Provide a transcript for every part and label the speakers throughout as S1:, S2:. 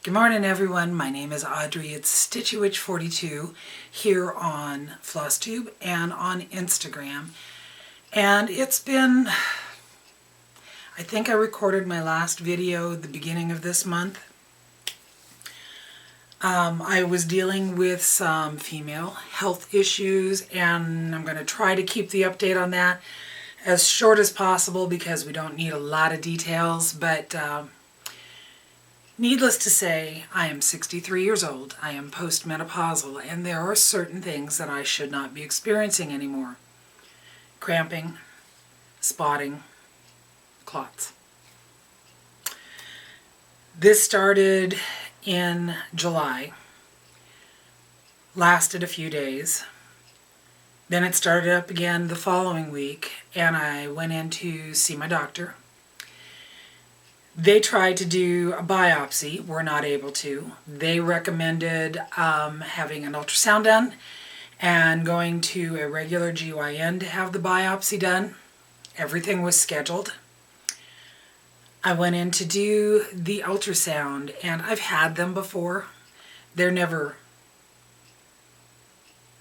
S1: Good morning, everyone. My name is Audrey. It's StitchyWitch42 here on Flosstube and on Instagram. And it's been, I think I recorded my last video at the beginning of this month. I was dealing with some female health issues, and I'm going to try to keep the update on that as short as possible because we don't need a lot of details, but needless to say, I am 63 years old, I am postmenopausal, and there are certain things that I should not be experiencing anymore. Cramping, spotting, clots. This started in July, lasted a few days, then it started up again the following week, and I went in to see my doctor. They tried to do a biopsy, were not able to. They recommended having an ultrasound done and going to a regular GYN to have the biopsy done. Everything was scheduled. I went in to do the ultrasound, and I've had them before. They're never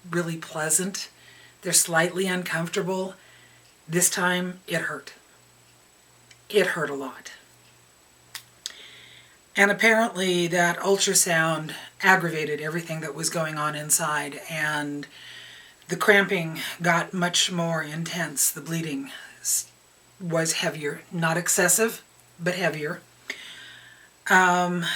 S1: really pleasant. They're slightly uncomfortable. This time it hurt. It hurt a lot. And apparently that ultrasound aggravated everything that was going on inside, and the cramping got much more intense. The bleeding was heavier. Not excessive, but heavier. The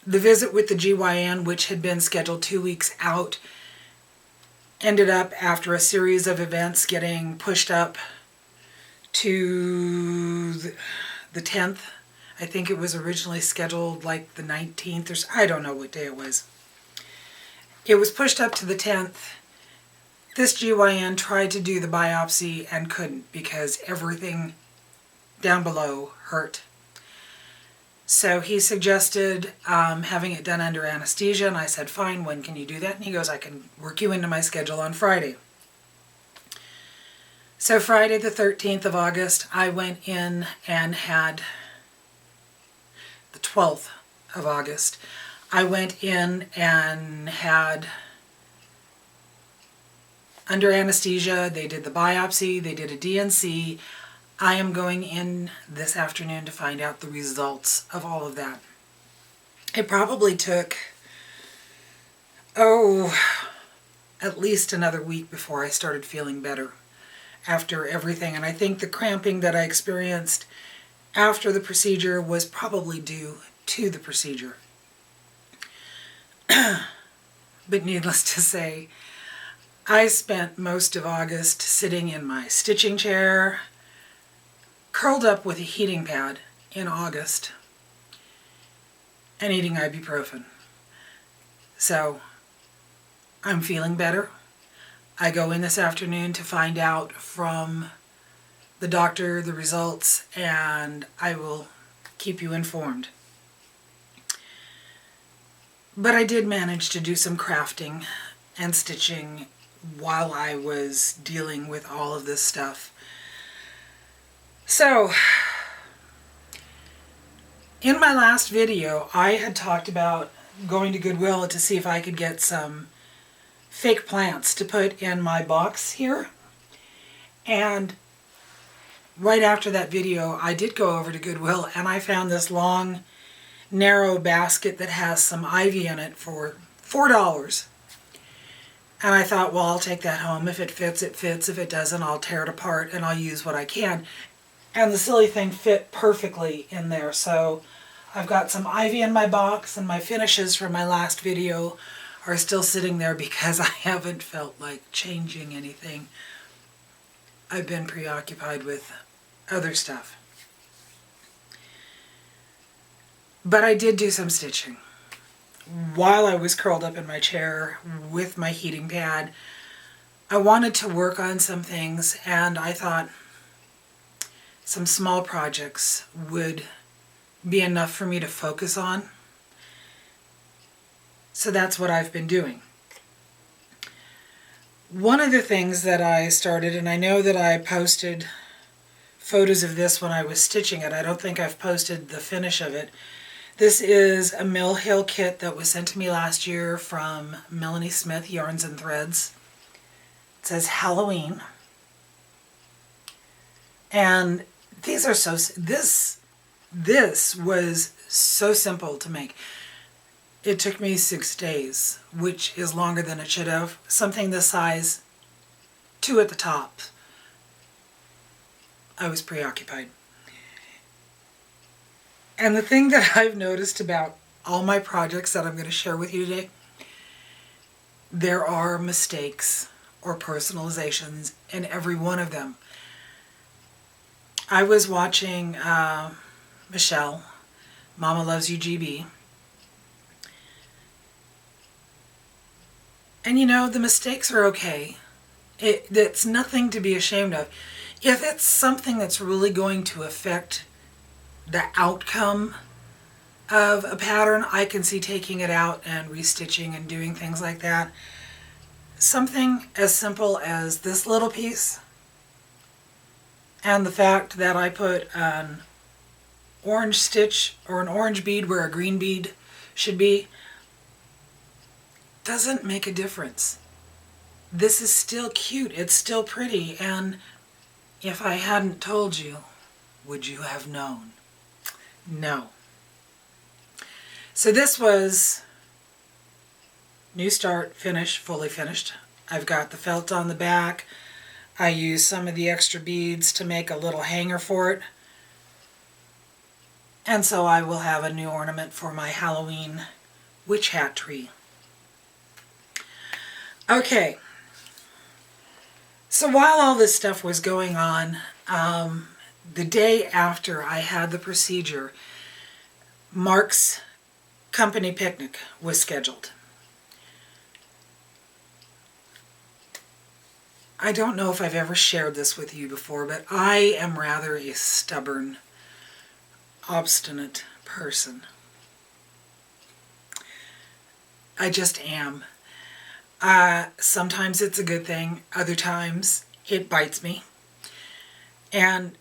S1: visit with the GYN, which had been scheduled 2 weeks out, ended up, after a series of events, getting pushed up to the 10th. I think it was originally scheduled like the 19th, or I don't know what day it was. It was pushed up to the 10th. This GYN tried to do the biopsy and couldn't because everything down below hurt. So he suggested having it done under anesthesia, and I said, fine, when can you do that? And he goes, I can work you into my schedule on Friday. So Friday the 13th of August, I went in and had, the 12th of August, I went in and had, under anesthesia, they did the biopsy, they did a DNC. I am going in this afternoon to find out the results of all of that. It probably took, at least another week before I started feeling better after everything. And I think the cramping that I experienced after the procedure was probably due to the procedure. But needless to say, I spent most of August sitting in my stitching chair, curled up with a heating pad in August, and eating ibuprofen. So I'm feeling better. I go in this afternoon to find out from the doctor the results, and I will keep you informed. But I did manage to do some crafting and stitching while I was dealing with all of this stuff. So, in my last video, I had talked about going to Goodwill to see if I could get some fake plants to put in my box here. And right after that video, I did go over to Goodwill and I found this long, narrow basket that has some ivy in it for $4. And I thought, well, I'll take that home. If it fits, it fits. If it doesn't, I'll tear it apart and I'll use what I can. And the silly thing fit perfectly in there. So I've got some ivy in my box, and my finishes from my last video are still sitting there because I haven't felt like changing anything. I've been preoccupied with other stuff. But I did do some stitching while I was curled up in my chair with my heating pad. I wanted to work on some things, and I thought some small projects would be enough for me to focus on. So that's what I've been doing. One of the things that I started, and I know that I posted photos of this when I was stitching it. I don't think I've posted the finish of it. This is a Mill Hill kit that was sent to me last year from Melanie Smith, Yarns and Threads. It says Halloween. And these are so, this was so simple to make. It took me 6 days, which is longer than it should have. Something this size, 2 at the top. I was preoccupied. And the thing that I've noticed about all my projects that I'm going to share with you today, there are mistakes or personalizations in every one of them. I was watching Michelle, Mama Loves You GB. And you know, the mistakes are okay. It's nothing to be ashamed of. If it's something that's really going to affect the outcome of a pattern, I can see taking it out and restitching and doing things like that. Something as simple as this little piece and the fact that I put an orange stitch or an orange bead where a green bead should be doesn't make a difference. This is still cute, it's still pretty, and if I hadn't told you, would you have known? No. So this was New Start, finish, fully finished. I've got the felt on the back. I used some of the extra beads to make a little hanger for it. And so I will have a new ornament for my Halloween witch hat tree. Okay. So while all this stuff was going on, the day after I had the procedure, Mark's company picnic was scheduled. I don't know if I've ever shared this with you before, but I am rather a stubborn, obstinate person. I just am. Sometimes it's a good thing, other times it bites me. And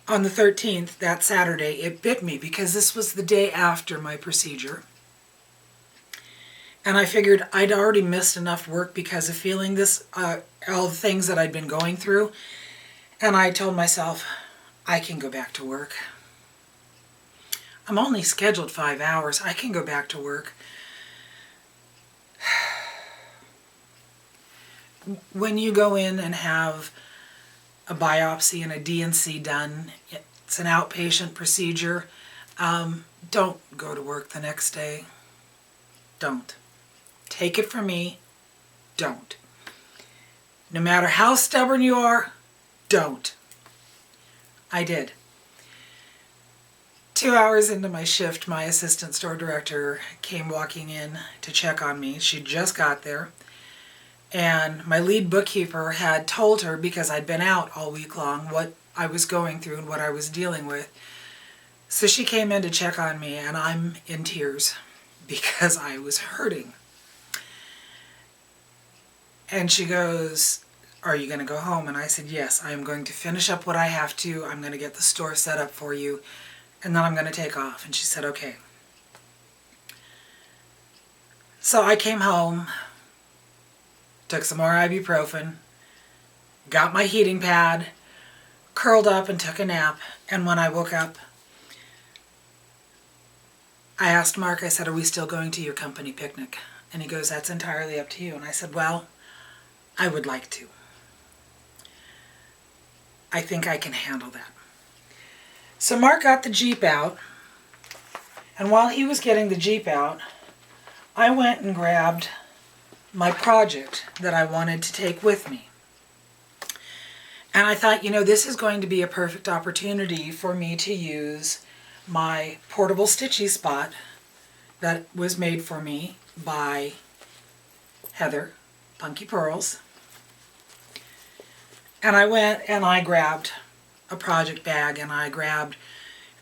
S1: on the 13th, that Saturday, it bit me because this was the day after my procedure. And I figured I'd already missed enough work because of feeling this, all the things that I'd been going through. And I told myself, I can go back to work. I'm only scheduled 5 hours. I can go back to work. When you go in and have a biopsy and a D&C done, it's an outpatient procedure, don't go to work the next day. Don't. Take it from me, don't. No matter how stubborn you are, don't. I did. 2 hours into my shift, my assistant store director came walking in to check on me. She just got there. And my lead bookkeeper had told her, because I'd been out all week long, what I was going through and what I was dealing with. So she came in to check on me, and I'm in tears because I was hurting. And she goes, are you going to go home? And I said, yes, I am going to finish up what I have to. I'm going to get the store set up for you, and then I'm going to take off. And she said, okay. So I came home, took some more ibuprofen, got my heating pad, curled up and took a nap. And when I woke up, I asked Mark, I said, are we still going to your company picnic? And he goes, that's entirely up to you. And I said, well, I would like to. I think I can handle that. So Mark got the Jeep out, and while he was getting the Jeep out, I went and grabbed my project that I wanted to take with me. And I thought, you know, this is going to be a perfect opportunity for me to use my portable stitchy spot that was made for me by Heather, Punky Pearls. And I went and I grabbed a project bag, and I grabbed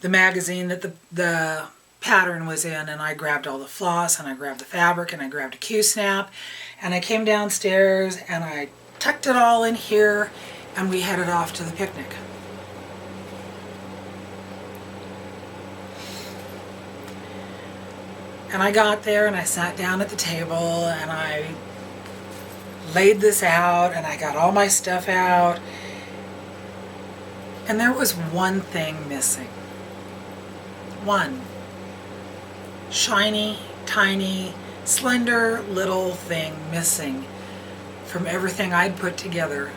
S1: the magazine that the pattern was in, and I grabbed all the floss, and I grabbed the fabric, and I grabbed a Q-snap, and I came downstairs and I tucked it all in here, and we headed off to the picnic. And I got there and I sat down at the table and I laid this out and I got all my stuff out. And there was one thing missing. One. Shiny, tiny, slender little thing missing from everything I'd put together.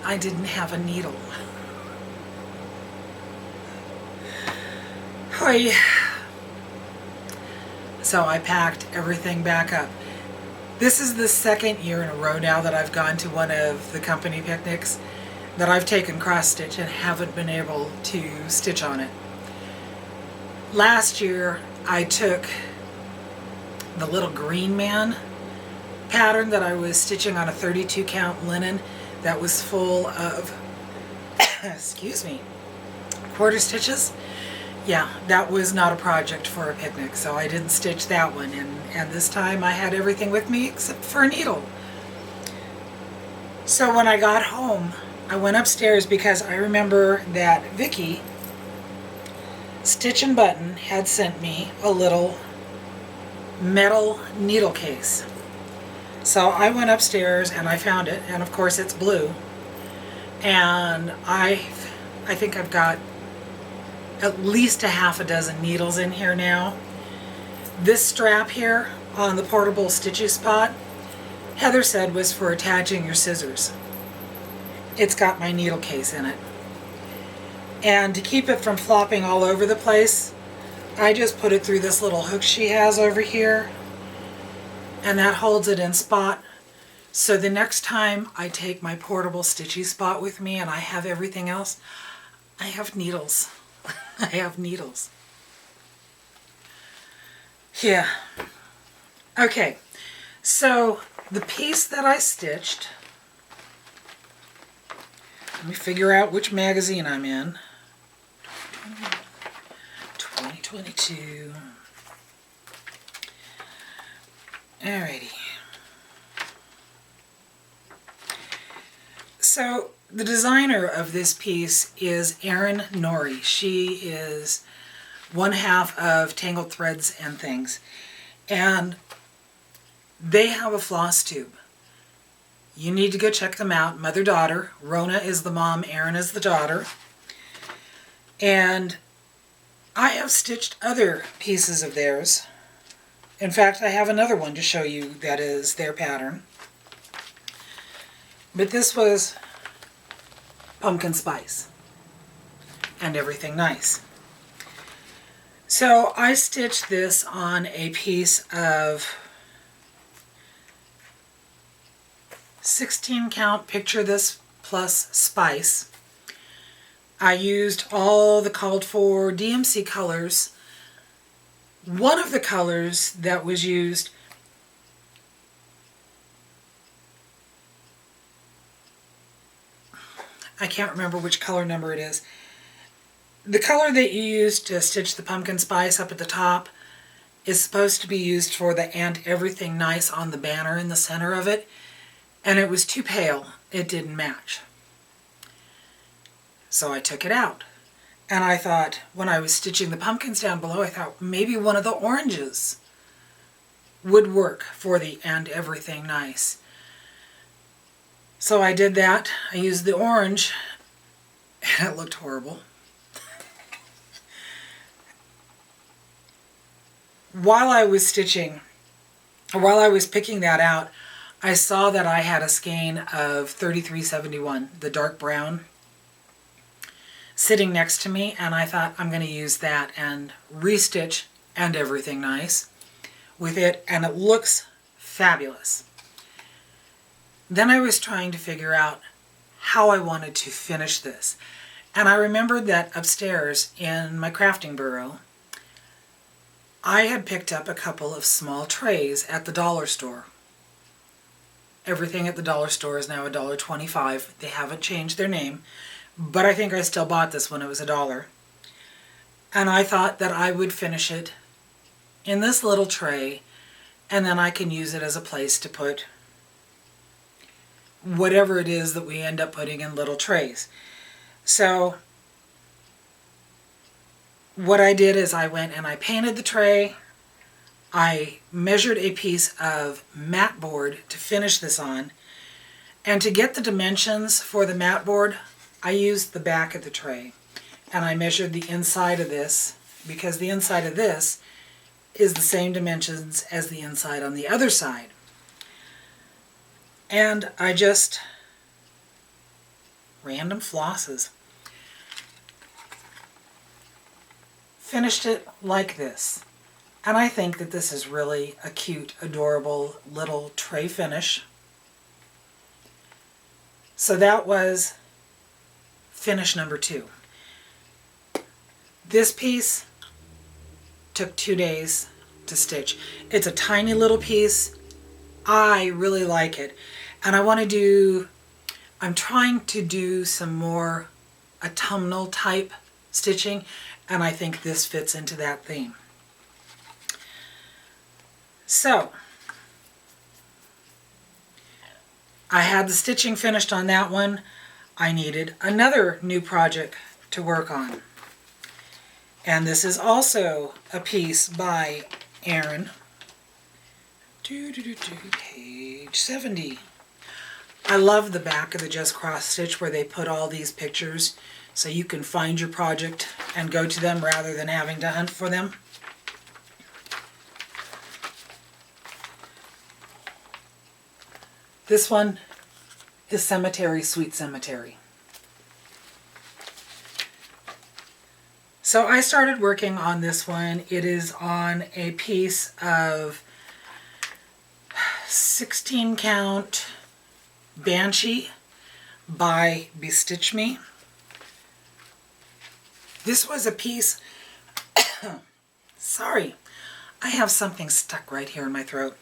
S1: I didn't have a needle. Hoi. So I packed everything back up. This is the second year in a row now that I've gone to one of the company picnics that I've taken cross stitch and haven't been able to stitch on it. Last year I took the little green man pattern that I was stitching on a 32 count linen that was full of excuse me, quarter stitches. Yeah, that was not a project for a picnic, so I didn't stitch that one, and this time I had everything with me except for a needle. So when I got home, I went upstairs because I remember that Vicky, Stitch and Button, had sent me a little metal needle case. So I went upstairs and I found it, and of course it's blue, and I think I've got at least a half a dozen needles in here now. This strap here on the portable stitchy spot, Heather said was for attaching your scissors. It's got my needle case in it. And to keep it from flopping all over the place, I just put it through this little hook she has over here, and that holds it in spot. So the next time I take my portable stitchy spot with me and I have everything else, I have needles. I have needles. Yeah. Okay, so the piece that I stitched, let me figure out which magazine I'm in. 2022. Alrighty. So the designer of this piece is Eirinn Norrie. She is one half of Tangled Threads and Things. And they have a Flosstube. You need to go check them out. Mother-daughter. Rhonna is the mom, Eirinn is the daughter. And I have stitched other pieces of theirs. In fact, I have another one to show you that is their pattern. But this was pumpkin spice and everything nice. So I stitched this on a piece of 16 count Picture This Plus Spice. I used all the called for DMC colors. One of the colors that was used, I can't remember which color number it is. The color that you used to stitch the pumpkin spice up at the top is supposed to be used for the "and everything nice" on the banner in the center of it, and it was too pale. It didn't match. So I took it out. And I thought, when I was stitching the pumpkins down below, I thought maybe one of the oranges would work for the "and everything nice." So I did that. I used the orange, and it looked horrible. While I was stitching, while I was picking that out, I saw that I had a skein of 3371, the dark brown, sitting next to me, and I thought I'm going to use that and restitch "and everything nice" with it, and it looks fabulous. Then I was trying to figure out how I wanted to finish this, and I remembered that upstairs in my crafting bureau I had picked up a couple of small trays at the dollar store. Everything at the dollar store is now $1.25. They haven't changed their name, but I think I still bought this when it was $1. And I thought that I would finish it in this little tray, and then I can use it as a place to put whatever it is that we end up putting in little trays. So what I did is I went and I painted the tray, I measured a piece of mat board to finish this on, and to get the dimensions for the mat board, I used the back of the tray, and I measured the inside of this, because the inside of this is the same dimensions as the inside on the other side. And I just random flosses. Finished it like this. And I think that this is really a cute, adorable little tray finish. So that was finish number 2. This piece took 2 days to stitch. It's a tiny little piece. I really like it. And I'm trying to do some more autumnal type stitching, and I think this fits into that theme. So, I had the stitching finished on that one. I needed another new project to work on. And this is also a piece by Eirinn. Page 70. I love the back of the Just Cross Stitch where they put all these pictures so you can find your project and go to them rather than having to hunt for them. This one is Cemetery, Sweet Cemetery. So I started working on this one. It is on a piece of 16 count Banshee by Bestitchme. This was a piece, sorry, I have something stuck right here in my throat.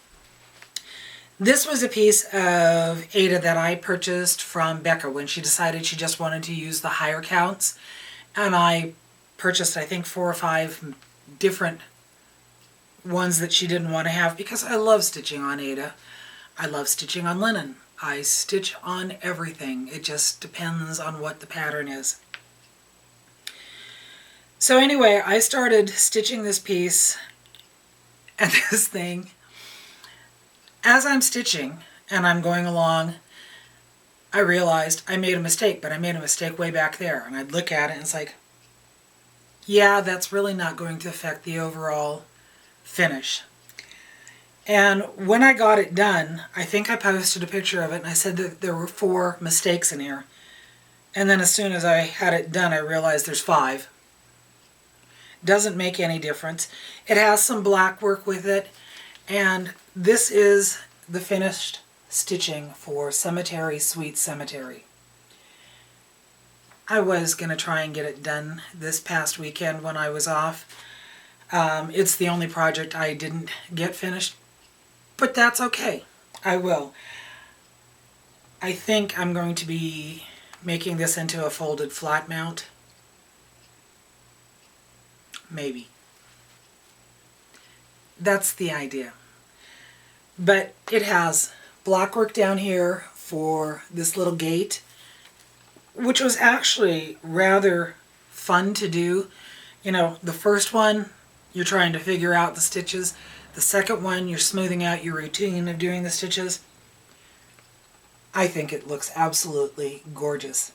S1: This was a piece of Aida that I purchased from Becca when she decided she just wanted to use the higher counts. And I purchased, I think, 4 or 5 different ones that she didn't want to have because I love stitching on Aida. I love stitching on linen. I stitch on everything. It just depends on what the pattern is. So anyway, I started stitching this piece and this thing. As I'm stitching and I'm going along, I realized I made a mistake, but I made a mistake way back there. And I'd look at it and it's like, yeah, that's really not going to affect the overall finish. And when I got it done, I think I posted a picture of it and I said that there were 4 mistakes in here. And then as soon as I had it done, I realized there's 5. Doesn't make any difference. It has some black work with it. And this is the finished stitching for Cemetery, Sweet Cemetery. I was going to try and get it done this past weekend when I was off. It's the only project I didn't get finished, but that's okay. I will. I think I'm going to be making this into a folded flat mount. Maybe. That's the idea. But it has black work down here for this little gate, which was actually rather fun to do. You know, the first one, you're trying to figure out the stitches. The second one, you're smoothing out your routine of doing the stitches. I think it looks absolutely gorgeous.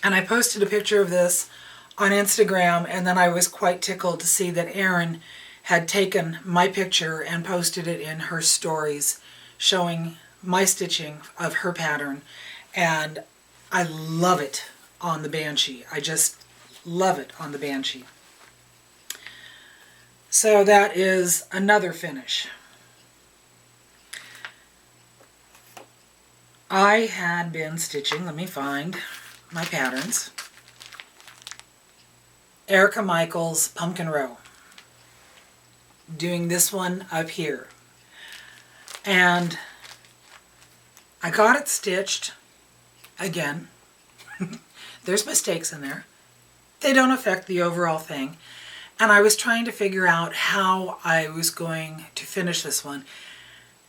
S1: And I posted a picture of this on Instagram, and then I was quite tickled to see that Eirinn had taken my picture and posted it in her stories showing my stitching of her pattern. And I love it on the Banshee. I just love it on the Banshee. So that is another finish. I had been stitching, let me find my patterns, Erica Michaels Pumpkin Row. Doing this one up here. And I got it stitched again. There's mistakes in there. They don't affect the overall thing. And I was trying to figure out how I was going to finish this one.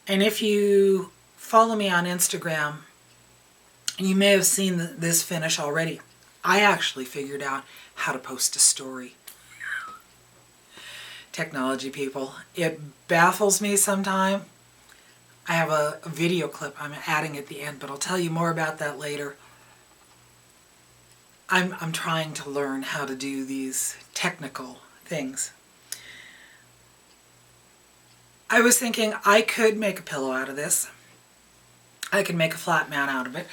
S1: And if you follow me on Instagram, you may have seen this finish already. I actually figured out how to post a story. Technology people. It baffles me sometimes. I have a video clip I'm adding at the end, but I'll tell you more about that later. I'm trying to learn how to do these technical things. I was thinking I could make a pillow out of this. I could make a flat mat out of it.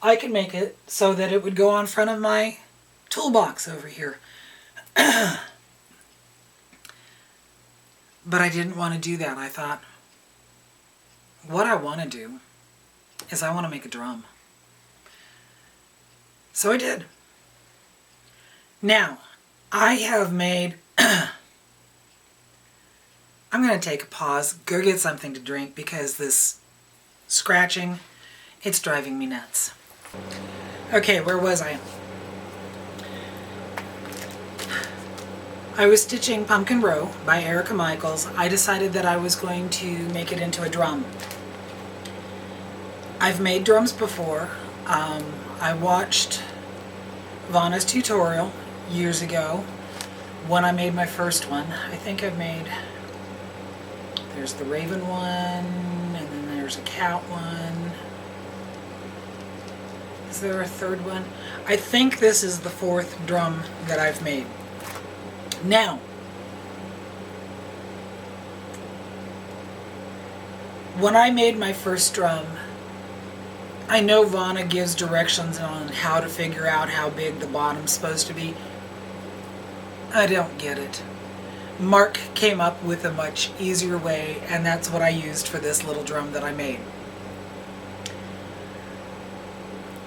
S1: I could make it so that it would go on front of my toolbox over here. But I didn't want to do that. I thought, what I want to do is I want to make a drum. So I did. Now, I have made... I'm going to take a pause, go get something to drink, because this scratching, it's driving me nuts. Okay, where was I? I was stitching Pumpkin Row by Erica Michaels. I decided that I was going to make it into a drum. I've made drums before. I watched Rhonna's tutorial years ago when I made my first one. I think I've made... There's the raven one, and then there's a cat one. Is there a third one? I think this is the fourth drum that I've made. Now, when I made my first drum, I know Rhonna gives directions on how to figure out how big the bottom's supposed to be. I don't get it. Mark came up with a much easier way, and that's what I used for this little drum that I made.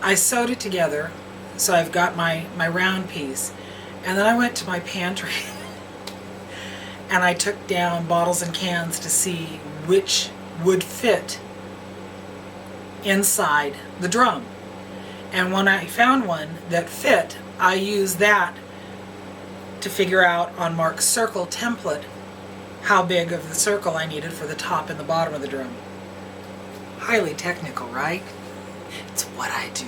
S1: I sewed it together, so I've got my round piece, and then I went to my pantry and I took down bottles and cans to see which would fit inside the drum. And when I found one that fit, I used that to figure out on Mark's circle template how big of the circle I needed for the top and the bottom of the drum. Highly technical, right? It's what I do.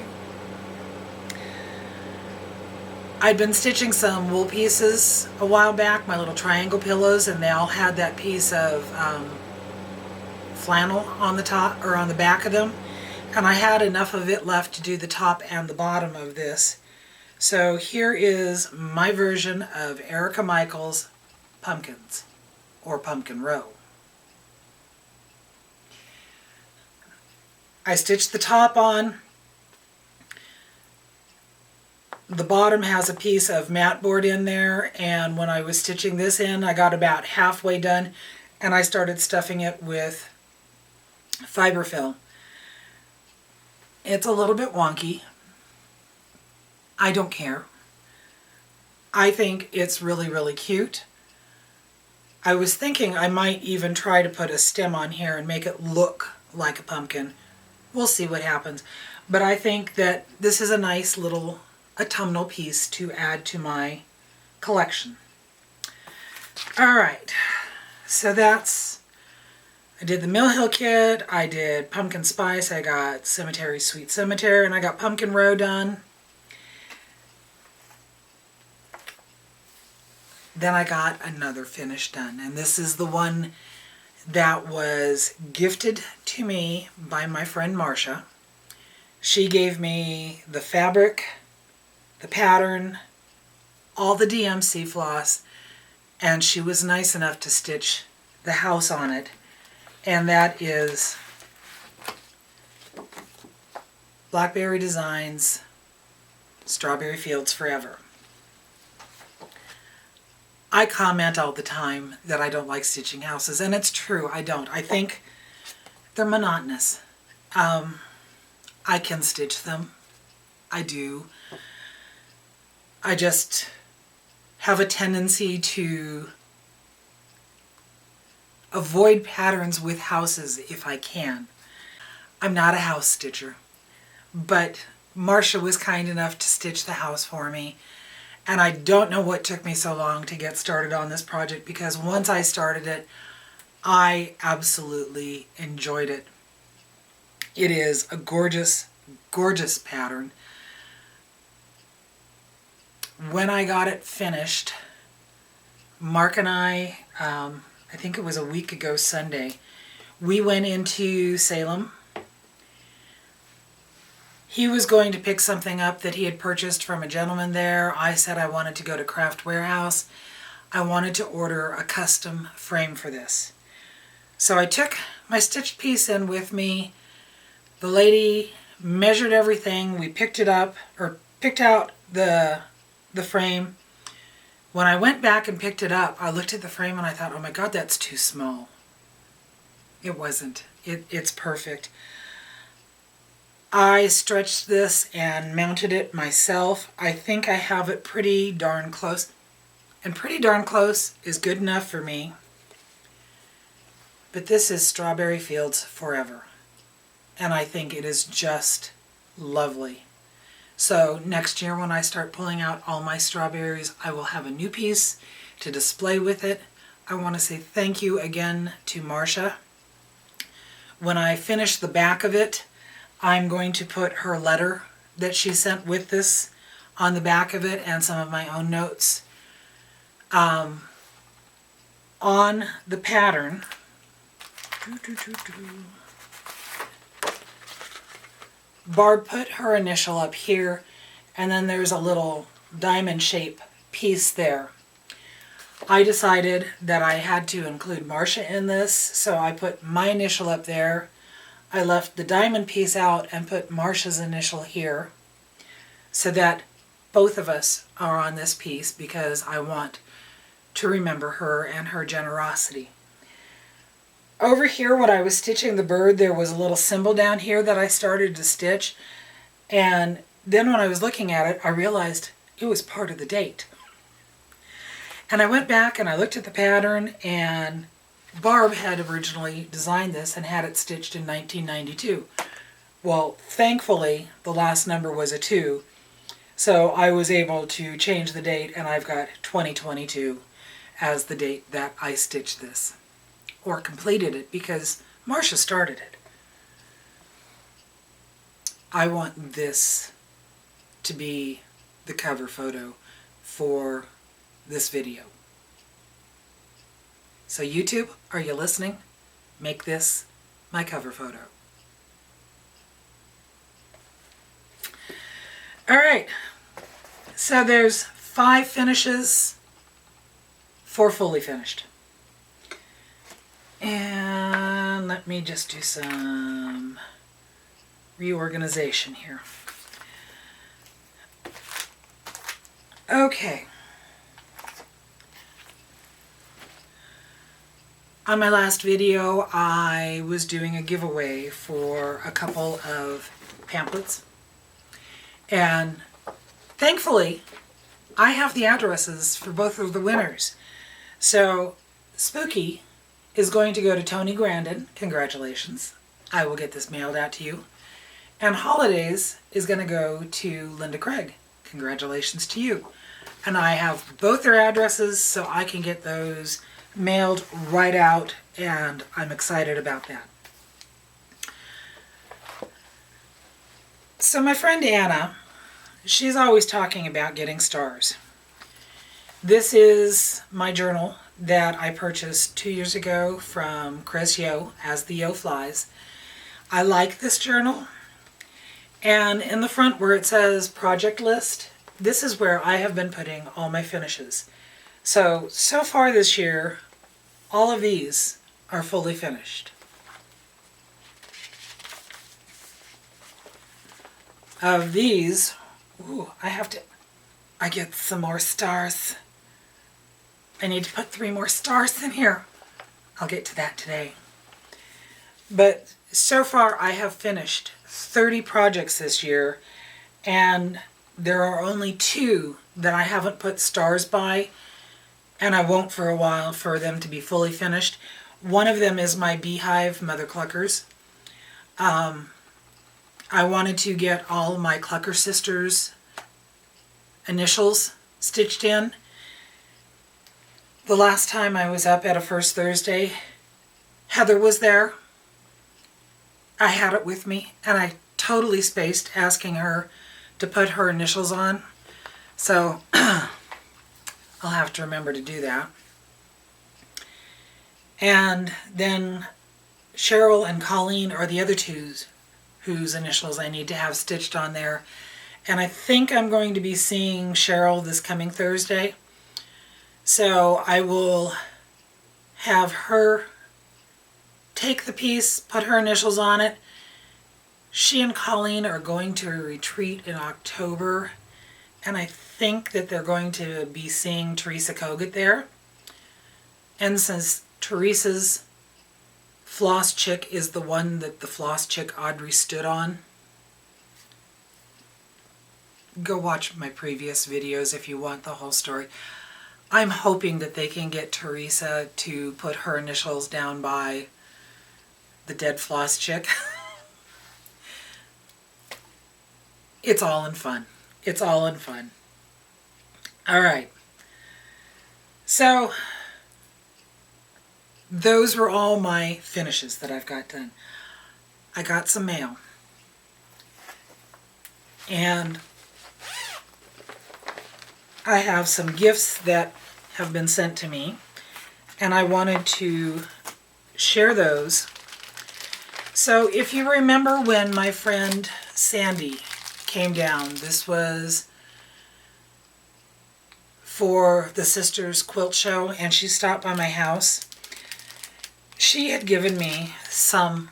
S1: I'd been stitching some wool pieces a while back, my little triangle pillows, and they all had that piece of flannel on the top or on the back of them, and I had enough of it left to do the top and the bottom of this. So here is my version of Erica Michaels' Pumpkins, or Pumpkin Row. I stitched the top on. The bottom has a piece of mat board in there, and when I was stitching this in, I got about halfway done, and I started stuffing it with fiberfill. It's a little bit wonky. I don't care. I think it's really, really cute. I was thinking I might even try to put a stem on here and make it look like a pumpkin. We'll see what happens. But I think that this is a nice little autumnal piece to add to my collection. Alright, so that's... I did the Mill Hill kit, I did Pumpkin Spice, I got Cemetery Sweet Cemetery, and I got Pumpkin Row done. Then I got another finish done, and this is the one that was gifted to me by my friend Marsha. She gave me the fabric, the pattern, all the DMC floss, and she was nice enough to stitch the house on it, and that is Blackbird Designs, Strawberry Fields Forever. I comment all the time that I don't like stitching houses, and it's true, I don't. I think they're monotonous. I can stitch them. I do. I just have a tendency to avoid patterns with houses if I can. I'm not a house stitcher, but Marsha was kind enough to stitch the house for me. And I don't know what took me so long to get started on this project, because once I started it, I absolutely enjoyed it. It is a gorgeous, gorgeous pattern. When I got it finished, Mark and I think it was a week ago Sunday, we went into Salem. He was going to pick something up that he had purchased from a gentleman there. I said I wanted to go to Craft Warehouse. I wanted to order a custom frame for this. So I took my stitched piece in with me. The lady measured everything. We picked it up, or picked out the frame. When I went back and picked it up, I looked at the frame and I thought, oh my God, that's too small. It wasn't. It's perfect. I stretched this and mounted it myself. I think I have it pretty darn close. And pretty darn close is good enough for me. But this is Strawberry Fields Forever. And I think it is just lovely. So next year when I start pulling out all my strawberries, I will have a new piece to display with it. I want to say thank you again to Marsha. When I finish the back of it, I'm going to put her letter that she sent with this on the back of it and some of my own notes. On the pattern, Barb put her initial up here, and then there's a little diamond shape piece there. I decided that I had to include Marsha in this, so I put my initial up there. I left the diamond piece out and put Marsha's initial here, so that both of us are on this piece because I want to remember her and her generosity. Over here when I was stitching the bird, there was a little symbol down here that I started to stitch, and then when I was looking at it, I realized it was part of the date. And I went back and I looked at the pattern, and Barb had originally designed this and had it stitched in 1992. Well, thankfully, the last number was a 2, so I was able to change the date, and I've got 2022 as the date that I stitched this, or completed it, because Marsha started it. I want this to be the cover photo for this video. So YouTube, are you listening? Make this my cover photo. Alright, so there's 5 finishes, 4 fully finished. And let me just do some reorganization here. Okay. On my last video, I was doing a giveaway for a couple of pamphlets. And thankfully, I have the addresses for both of the winners. So, Spooky is going to go to Tony Grandin. Congratulations. I will get this mailed out to you. And Holidays is going to go to Linda Craig. Congratulations to you. And I have both their addresses, so I can get those mailed right out, and I'm excited about that. So my friend Anna, she's always talking about getting stars. This is my journal that I purchased 2 years ago from Chris Yo, As the Yo Flies. I like this journal, and in the front where it says project list, this is where I have been putting all my finishes. So far this year, all of these are fully finished. Of these, I get some more stars. I need to put 3 more stars in here. I'll get to that today. But so far I have finished 30 projects this year, and there are only 2 that I haven't put stars by, and I won't for a while for them to be fully finished. One of them is my Beehive Mother Cluckers. I wanted to get all my Clucker sisters' initials stitched in. The last time I was up at a First Thursday, Heather was there. I had it with me, and I totally spaced asking her to put her initials on. So I'll have to remember to do that. And then Cheryl and Colleen are the other two whose initials I need to have stitched on there. And I think I'm going to be seeing Cheryl this coming Thursday. So I will have her take the piece, put her initials on it. She and Colleen are going to a retreat in October, and I think that they're going to be seeing Teresa Kogut there. And since Teresa's floss chick is the one that the floss chick Audrey stood on, go watch my previous videos if you want the whole story. I'm hoping that they can get Teresa to put her initials down by the dead floss chick. It's all in fun. It's all in fun. All right. So those were all my finishes that I've got done. I got some mail. And I have some gifts that have been sent to me, and I wanted to share those. So if you remember when my friend Sandi came down, this was for the Sisters Quilt Show, and she stopped by my house. She had given me some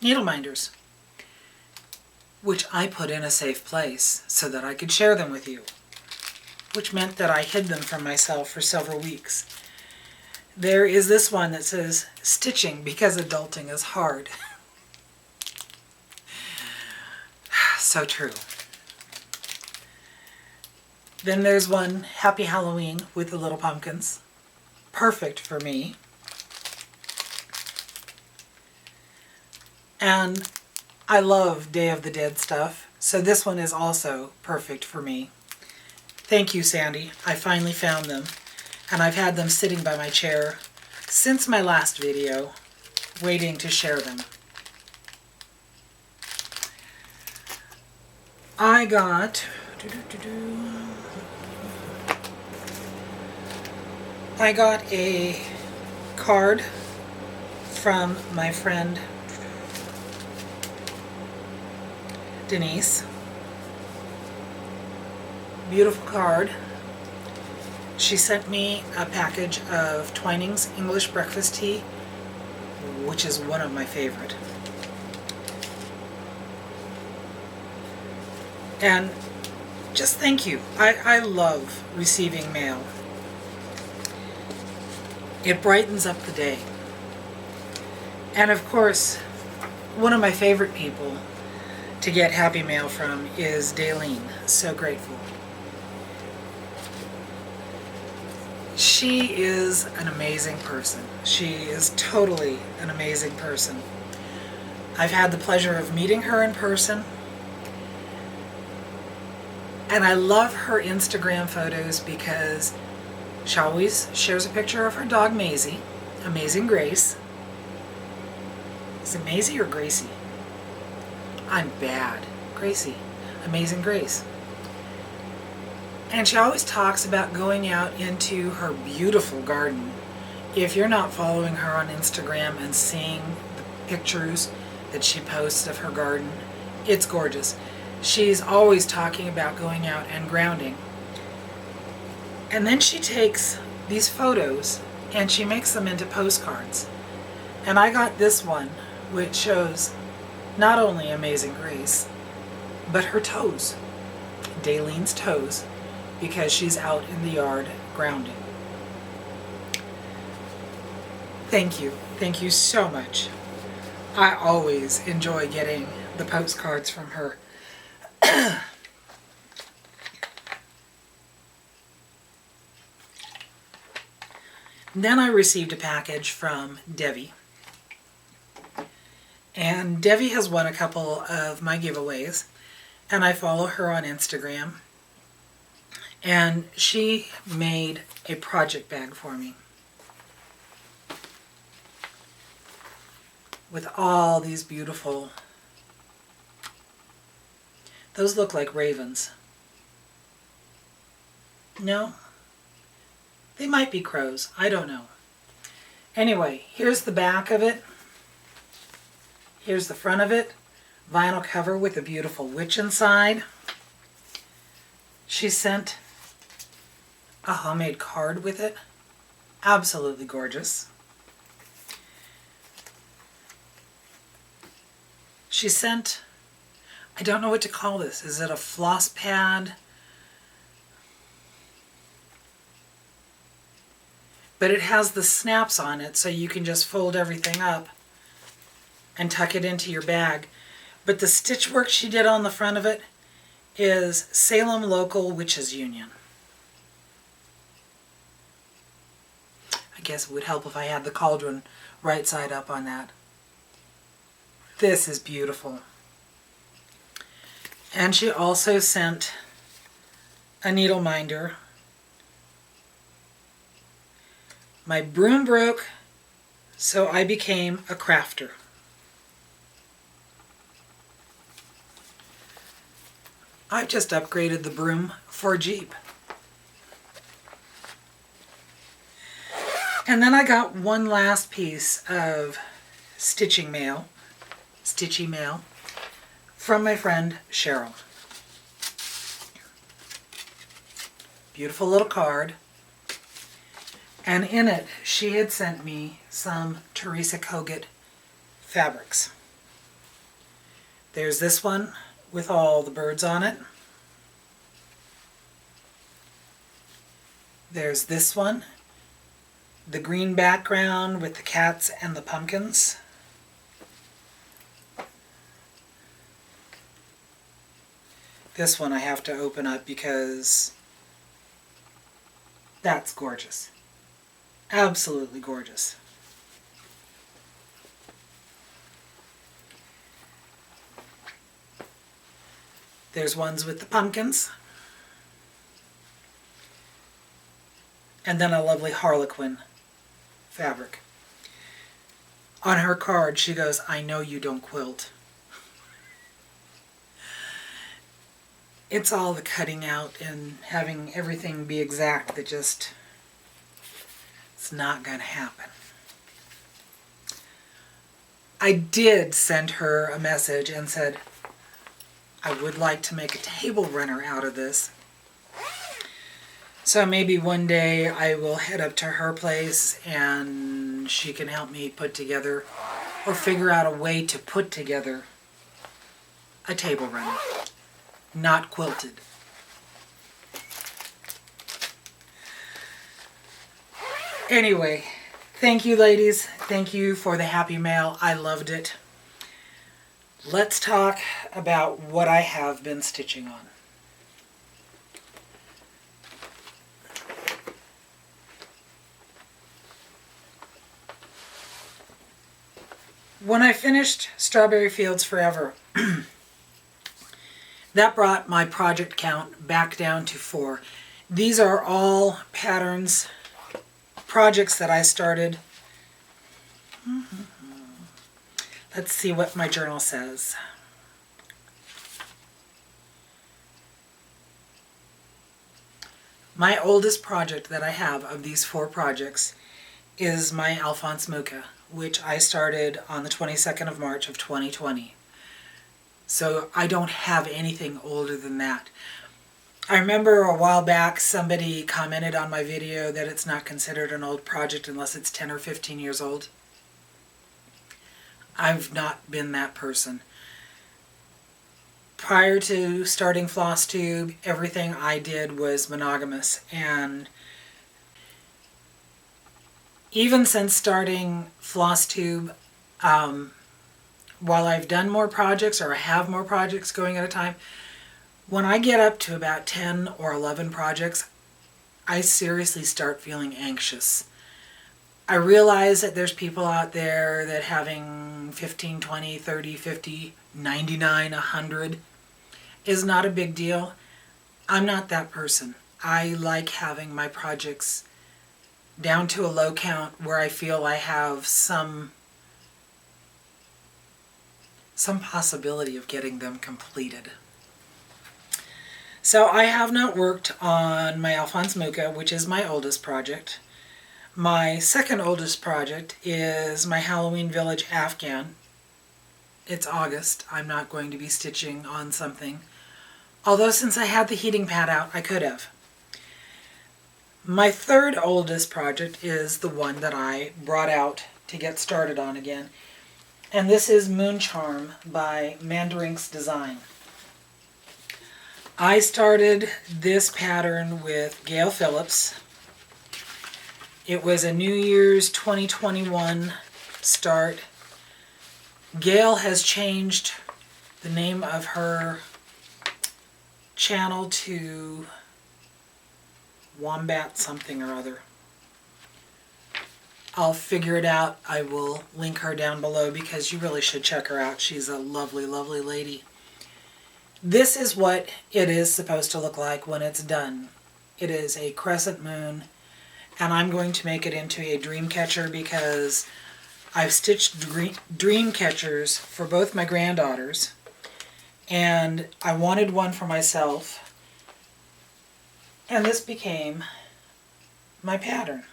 S1: needle minders, which I put in a safe place so that I could share them with you, which meant that I hid them from myself for several weeks. There is this one that says, "Stitching because adulting is hard." So true. Then there's one, "Happy Halloween" with the little pumpkins. Perfect for me. And I love Day of the Dead stuff, so this one is also perfect for me. Thank you, Sandi. I finally found them, and I've had them sitting by my chair since my last video, waiting to share them. I got a card from my friend Denise. Beautiful card. She sent me a package of Twining's English breakfast tea, which is one of my favorite. And just thank you. I love receiving mail. It brightens up the day. And of course, one of my favorite people to get happy mail from is Daleen. So grateful. She is an amazing person. She is totally an amazing person. I've had the pleasure of meeting her in person, and I love her Instagram photos because she always shares a picture of her dog Maisie, Amazing Grace. Is it Maisie or Gracie? I'm bad. Gracie. Amazing Grace. And she always talks about going out into her beautiful garden. If you're not following her on Instagram and seeing the pictures that she posts of her garden, it's gorgeous. She's always talking about going out and grounding. And then she takes these photos and she makes them into postcards. And I got this one, which shows not only Amazing Grace, but her toes, Daleen's toes, because she's out in the yard grounding. Thank you. Thank you so much. I always enjoy getting the postcards from her. Then I received a package from Devi. And Devi has won a couple of my giveaways, and I follow her on Instagram. And she made a project bag for me with all these beautiful, those look like ravens. No? They might be crows. I don't know. Anyway, here's the back of it. Here's the front of it. Vinyl cover with a beautiful witch inside. She sent a homemade card with it. Absolutely gorgeous. She sent, I don't know what to call this. Is it a floss pad? But it has the snaps on it, so you can just fold everything up and tuck it into your bag. But the stitch work she did on the front of it is Salem Local Witches Union. I guess it would help if I had the cauldron right side up on that. This is beautiful. And she also sent a needle minder. My broom broke, so I became a crafter. I've just upgraded the broom for Jeep. And then I got one last piece of stitchy mail from my friend Cheryl. Beautiful little card. And in it, she had sent me some Teresa Kogut fabrics. There's this one with all the birds on it. There's this one, the green background with the cats and the pumpkins. This one I have to open up because that's gorgeous. Absolutely gorgeous. There's ones with the pumpkins. And then a lovely harlequin fabric. On her card, she goes, "I know you don't quilt." It's all the cutting out and having everything be exact that just, it's not going to happen. I did send her a message and said, I would like to make a table runner out of this. So maybe one day I will head up to her place and she can help me put together or figure out a way to put together a table runner, not quilted. Anyway, thank you ladies. Thank you for the happy mail. I loved it. Let's talk about what I have been stitching on. When I finished Strawberry Fields Forever, that brought my project count back down to 4. These are all patterns, projects that I started. Let's see what my journal says. My oldest project that I have of these 4 projects is my Alphonse Mucha, which I started on the 22nd of March of 2020. So I don't have anything older than that. I remember a while back somebody commented on my video that it's not considered an old project unless it's 10 or 15 years old. I've not been that person. Prior to starting Flosstube, everything I did was monogamous, and even since starting Flosstube, while I've done more projects or I have more projects going at a time, when I get up to about 10 or 11 projects, I seriously start feeling anxious. I realize that there's people out there that having 15, 20, 30, 50, 99, 100 is not a big deal. I'm not that person. I like having my projects down to a low count where I feel I have some possibility of getting them completed. So I have not worked on my Alphonse Mucha, which is my oldest project. My second oldest project is my Halloween Village Afghan. It's August. I'm not going to be stitching on something. Although since I had the heating pad out, I could have. My third oldest project is the one that I brought out to get started on again. And this is Moon Charm by Mandarinks Design. I started this pattern with Gail Phillips. It was a New Year's 2021 start. Gail has changed the name of her channel to Wombat something or other. I'll figure it out. I will link her down below because you really should check her out. She's a lovely, lovely lady. This is what it is supposed to look like when it's done. It is a crescent moon. And I'm going to make it into a dream catcher because I've stitched dream catchers for both my granddaughters, and I wanted one for myself, and this became my pattern.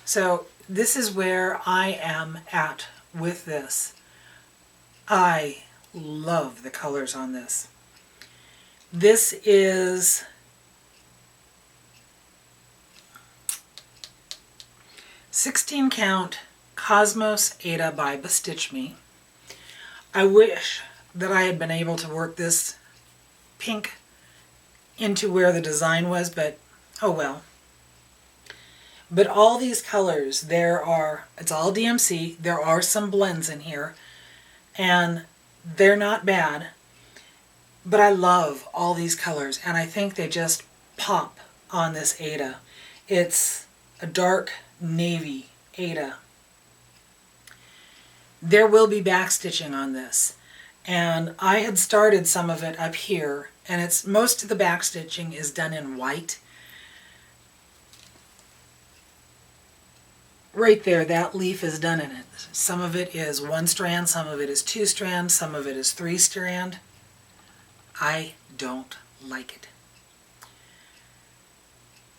S1: So this is where I am at with this. I love the colors on this. This is "16 Count Cosmos Aida" by Bestitchme. I wish that I had been able to work this pink into where the design was, but oh well. But all these colors, it's all DMC, there are some blends in here, and they're not bad. But I love all these colors, and I think they just pop on this Aida. It's a dark navy Aida. There will be backstitching on this, and I had started some of it up here, and most of the backstitching is done in white. Right there, that leaf is done in it. Some of it is 1 strand, some of it is 2 strand, some of it is 3 strand. I don't like it.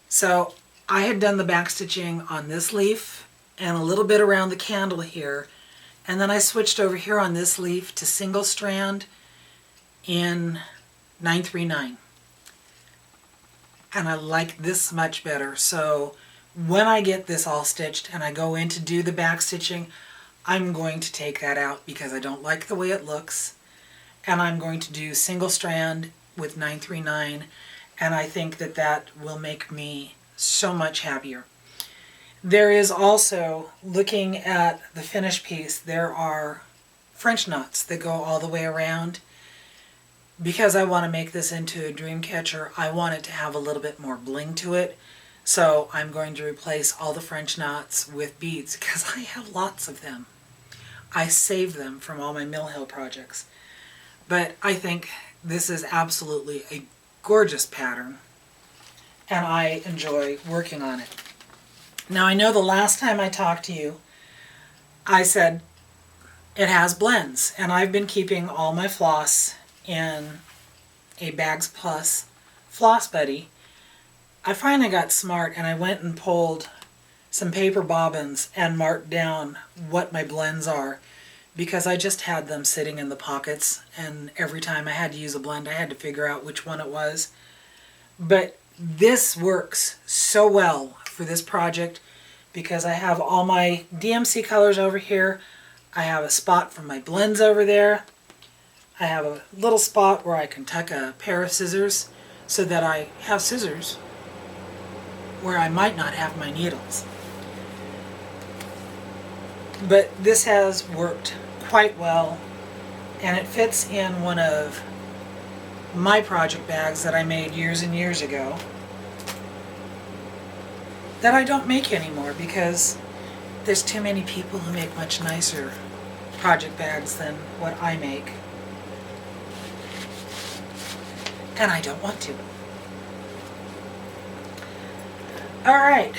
S1: So I had done the backstitching on this leaf and a little bit around the candle here, and then I switched over here on this leaf to single strand in 939. And I like this much better. So when I get this all stitched and I go in to do the backstitching, I'm going to take that out because I don't like the way it looks. And I'm going to do single strand with 939, and I think that that will make me so much happier. There is also, looking at the finished piece, there are French knots that go all the way around. Because I want to make this into a dream catcher, I want it to have a little bit more bling to it. So I'm going to replace all the French knots with beads because I have lots of them. I save them from all my Mill Hill projects. But I think this is absolutely a gorgeous pattern, and I enjoy working on it. Now I know the last time I talked to you, I said it has blends, and I've been keeping all my floss in a Bags Plus Floss Buddy. I finally got smart and I went and pulled some paper bobbins and marked down what my blends are, because I just had them sitting in the pockets, and every time I had to use a blend I had to figure out which one it was. But this works so well for this project because I have all my DMC colors over here, I have a spot for my blends over there, I have a little spot where I can tuck a pair of scissors so that I have scissors where I might not have my needles. But this has worked quite well, and it fits in one of my project bags that I made years and years ago that I don't make anymore because there's too many people who make much nicer project bags than what I make, and I don't want to. Alright,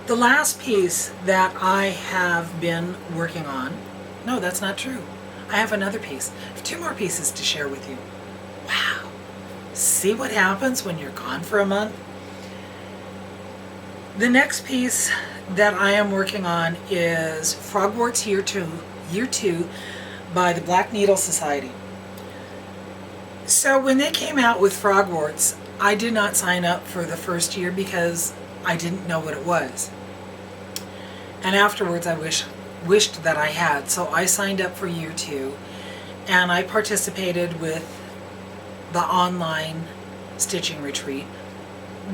S1: the last piece that I have been working on, no, that's not true. I have another piece. I have 2 more pieces to share with you. Wow. See what happens when you're gone for a month? The next piece that I am working on is Frogwarts Year 2 by the Black Needle Society. So when they came out with Frogwarts, I did not sign up for the first year because I didn't know what it was. And afterwards I wished that I had. So I signed up for Year 2 and I participated with the online stitching retreat,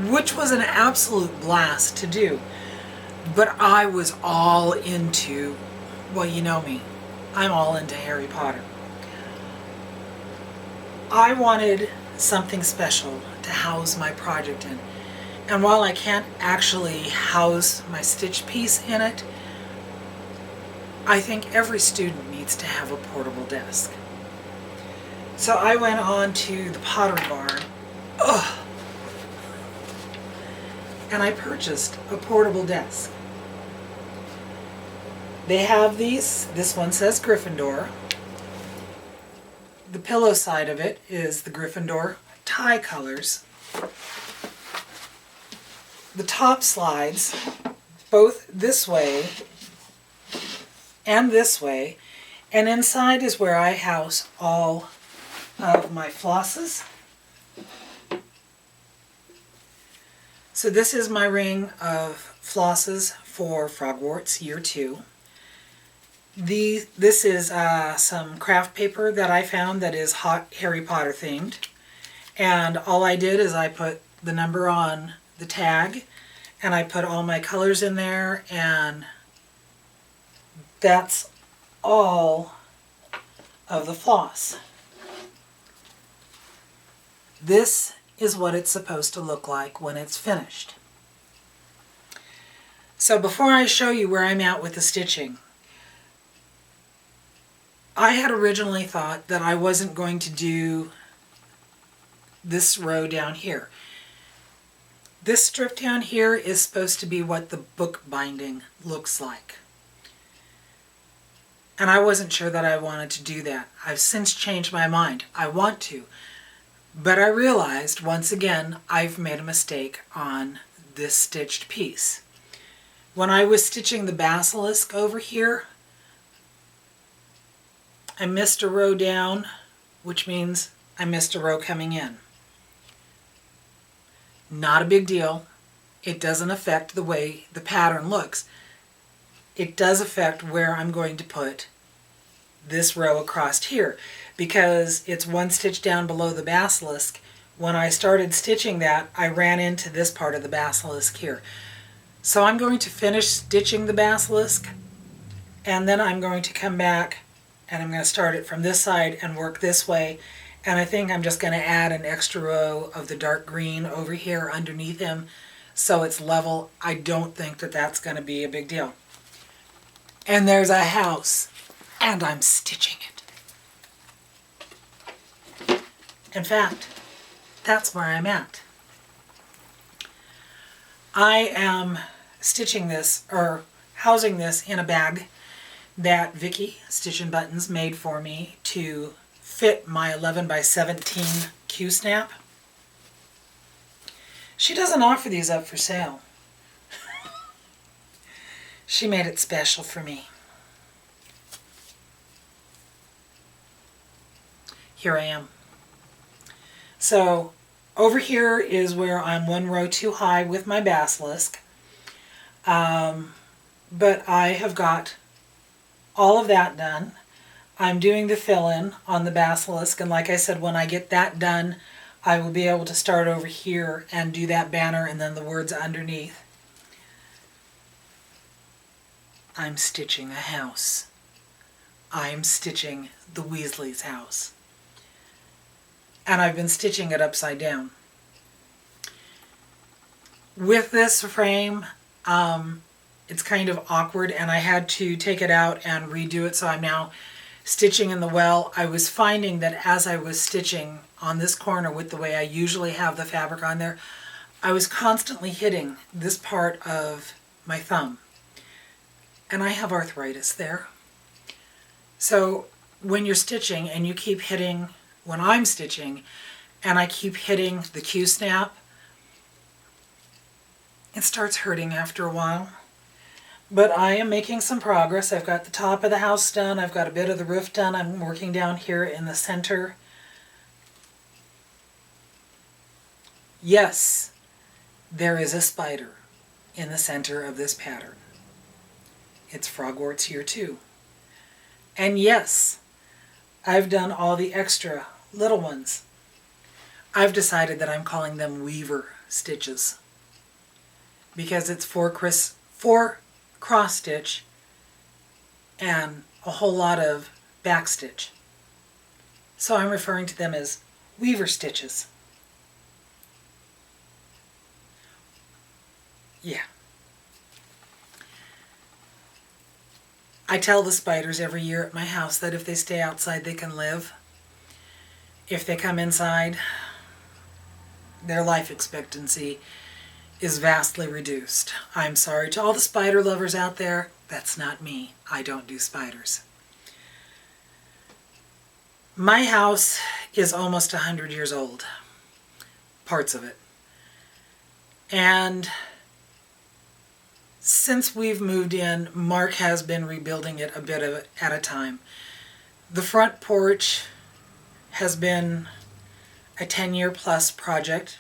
S1: which was an absolute blast to do. But I was all into, well, you know me, I'm all into Harry Potter. I wanted something special to house my project in. And while I can't actually house my stitch piece in it, I think every student needs to have a portable desk. So I went on to the Pottery Barn, and I purchased a portable desk. They have these. This one says Gryffindor. The pillow side of it is the Gryffindor tie colors. The top slides both this way and this way, and inside is where I house all of my flosses. So this is my ring of flosses for Frogwarts Year 2. This is some craft paper that I found that is hot Harry Potter themed. And all I did is I put the number on the tag and I put all my colors in there, and that's all of the floss. This is what it's supposed to look like when it's finished. So before I show you where I'm at with the stitching, I had originally thought that I wasn't going to do this row down here. This strip down here is supposed to be what the book binding looks like. And I wasn't sure that I wanted to do that. I've since changed my mind. I want to. But I realized, once again, I've made a mistake on this stitched piece. When I was stitching the basilisk over here, I missed a row down, which means I missed a row coming in. Not a big deal. It doesn't affect the way the pattern looks. It does affect where I'm going to put this row across here, because it's one stitch down below the basilisk. When I started stitching that, I ran into this part of the basilisk here. So I'm going to finish stitching the basilisk, and then I'm going to come back and I'm going to start it from this side and work this way. And I think I'm just going to add an extra row of the dark green over here underneath him so it's level. I don't think that that's going to be a big deal. And there's a house, and I'm stitching it. In fact, that's where I'm at. I am stitching this, or housing this, in a bag that Vicky, Stitch and Buttons, made for me to fit my 11 by 17 Q-snap. She doesn't offer these up for sale. She made it special for me. Here I am. So over here is where I'm one row too high with my basilisk. But I have got all of that done. I'm doing the fill-in on the basilisk, and like I said, when I get that done, I will be able to start over here and do that banner and then the words underneath. I'm stitching a house. I'm stitching the Weasley's house. And I've been stitching it upside down. With this frame, it's kind of awkward, and I had to take it out and redo it, so I'm now stitching in the well. I was finding that as I was stitching on this corner with the way I usually have the fabric on there, I was constantly hitting this part of my thumb. And I have arthritis there. So when you're stitching and you keep hitting, when I'm stitching, and I keep hitting the Q-snap, it starts hurting after a while. But I am making some progress. I've got the top of the house done. I've got a bit of the roof done. I'm working down here in the center. Yes, there is a spider in the center of this pattern. It's Frogwarts here too. And yes, I've done all the extra little ones. I've decided that I'm calling them weaver stitches because it's four cross stitch and a whole lot of back stitch. So I'm referring to them as weaver stitches. Yeah. I tell the spiders every year at my house that if they stay outside they can live. If they come inside, their life expectancy is vastly reduced. I'm sorry to all the spider lovers out there. That's not me. I don't do spiders. My house is almost 100 years old. Parts of it. And since we've moved in, Mark has been rebuilding it a bit at a time. The front porch has been a 10-year plus project.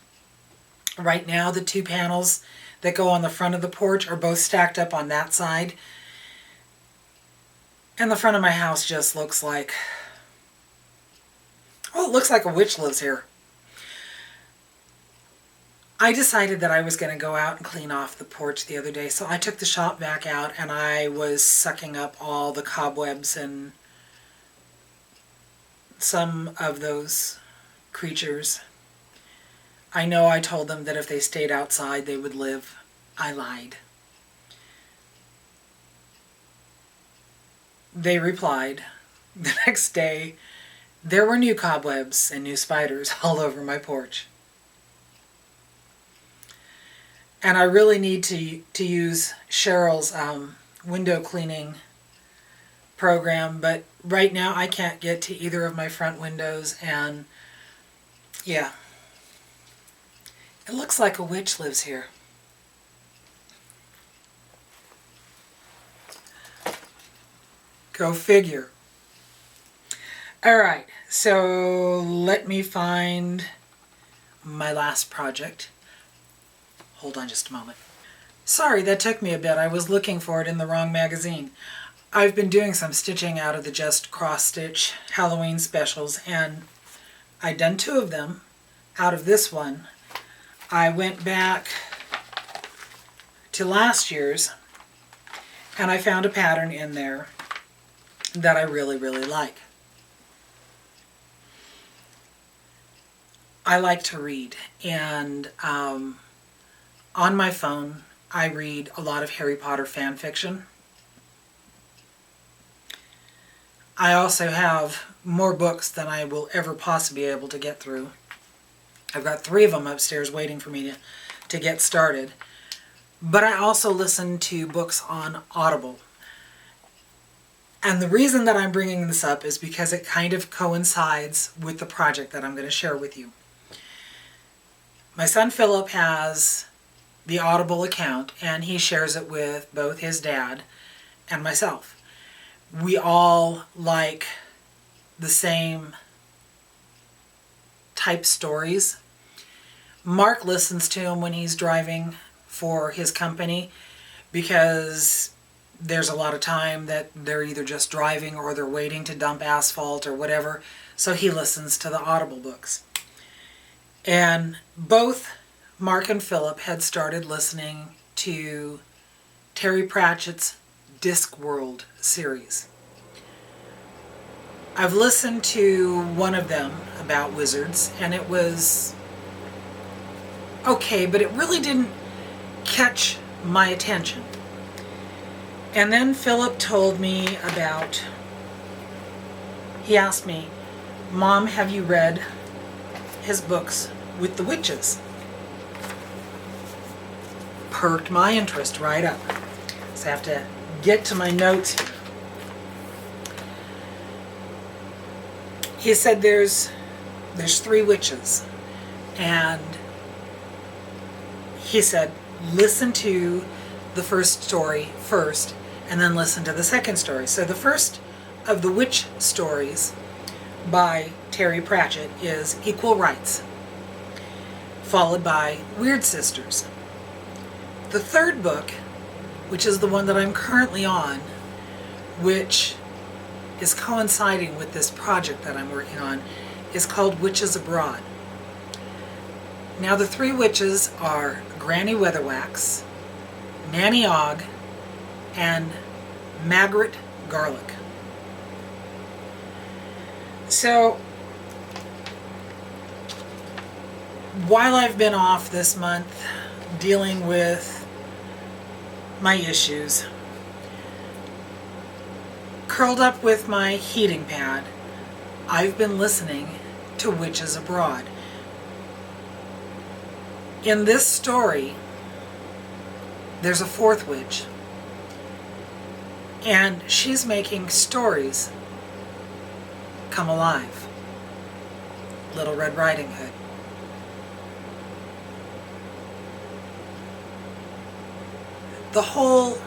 S1: Right now, the 2 panels that go on the front of the porch are both stacked up on that side. And the front of my house just looks like, well, it looks like a witch lives here. I decided that I was going to go out and clean off the porch the other day, so I took the shop vac out and I was sucking up all the cobwebs and some of those creatures. I know I told them that if they stayed outside they would live. I lied. They replied. The next day, there were new cobwebs and new spiders all over my porch. And I really need to use Cheryl's window cleaning program, but right now I can't get to either of my front windows, and yeah. It looks like a witch lives here. Go figure. Alright, so let me find my last project. Hold on just a moment. Sorry, that took me a bit. I was looking for it in the wrong magazine. I've been doing some stitching out of the Just Cross Stitch Halloween specials, and I've done 2 of them out of this one. I went back to last year's and I found a pattern in there that I really, really like. I like to read, and on my phone I read a lot of Harry Potter fan fiction. I also have more books than I will ever possibly be able to get through. I've got 3 of them upstairs waiting for me to get started. But I also listen to books on Audible. And the reason that I'm bringing this up is because it kind of coincides with the project that I'm going to share with you. My son Philip has the Audible account, and he shares it with both his dad and myself. We all like the same type stories. Mark listens to him when he's driving for his company because there's a lot of time that they're either just driving or they're waiting to dump asphalt or whatever, so he listens to the Audible books. And both Mark and Philip had started listening to Terry Pratchett's Discworld series. I've listened to one of them about wizards, and it was okay, but it really didn't catch my attention. And then Philip told me about, he asked me, Mom, have you read his books with the witches? Perked my interest right up. So I have to get to my notes here. He said there's 3 witches. And he said, listen to the first story first, and then listen to the second story. So the first of the witch stories by Terry Pratchett is Equal Rights, followed by Weird Sisters. The third book, which is the one that I'm currently on, which is coinciding with this project that I'm working on, is called Witches Abroad. Now the three witches are Granny Weatherwax, Nanny Og, and Margaret Garlic. So, while I've been off this month dealing with my issues, curled up with my heating pad, I've been listening to Witches Abroad. In this story, there's a fourth witch, and she's making stories come alive. Little Red Riding Hood. The whole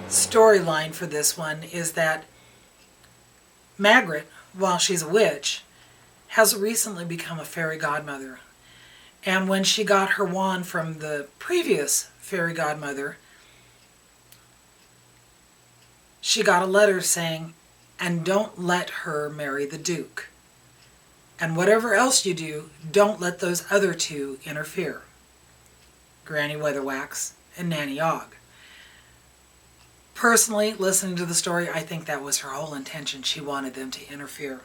S1: storyline for this one is that Margaret, while she's a witch, has recently become a fairy godmother. And when she got her wand from the previous fairy godmother, she got a letter saying, and don't let her marry the Duke. And whatever else you do, don't let those other two interfere. Granny Weatherwax and Nanny Og. Personally, listening to the story, I think that was her whole intention. She wanted them to interfere.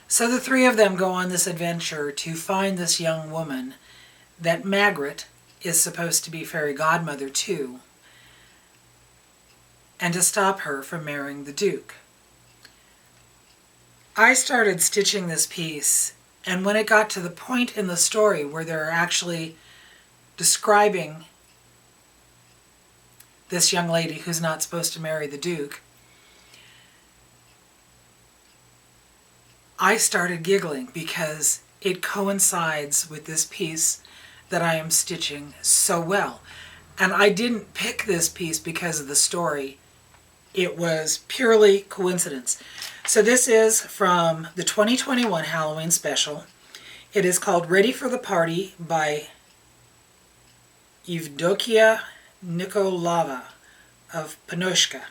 S1: So the three of them go on this adventure to find this young woman that Margaret is supposed to be fairy godmother to, and to stop her from marrying the Duke. I started stitching this piece, and when it got to the point in the story where they're actually describing this young lady who's not supposed to marry the Duke, I started giggling because it coincides with this piece that I am stitching so well. And I didn't pick this piece because of the story. It was purely coincidence. So this is from the 2021 Halloween special. It is called Ready for the Party by Evdokia Nikolaeva of Punochka.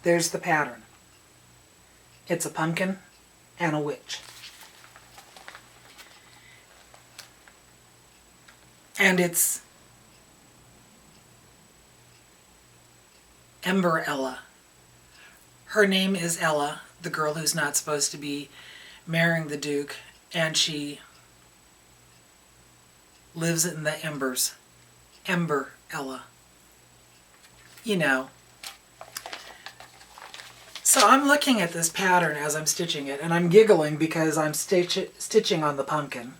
S1: There's the pattern. It's a pumpkin and a witch. And it's Ember Ella. Her name is Ella, the girl who's not supposed to be marrying the Duke, and she lives in the embers. Ember Ella. You know. So I'm looking at this pattern as I'm stitching it, and I'm giggling because I'm stitching on the pumpkin.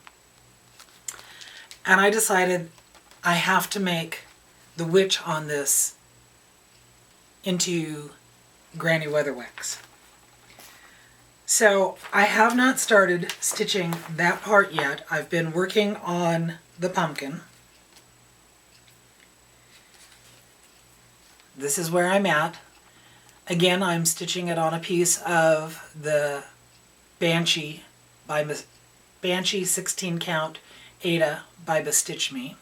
S1: And I decided I have to make the witch on this into Granny Weatherwax. So I have not started stitching that part yet. I've been working on the pumpkin. This is where I'm at. Again, I'm stitching it on a piece of the Banshee by Banshee 16 count Aida by Bestitchme.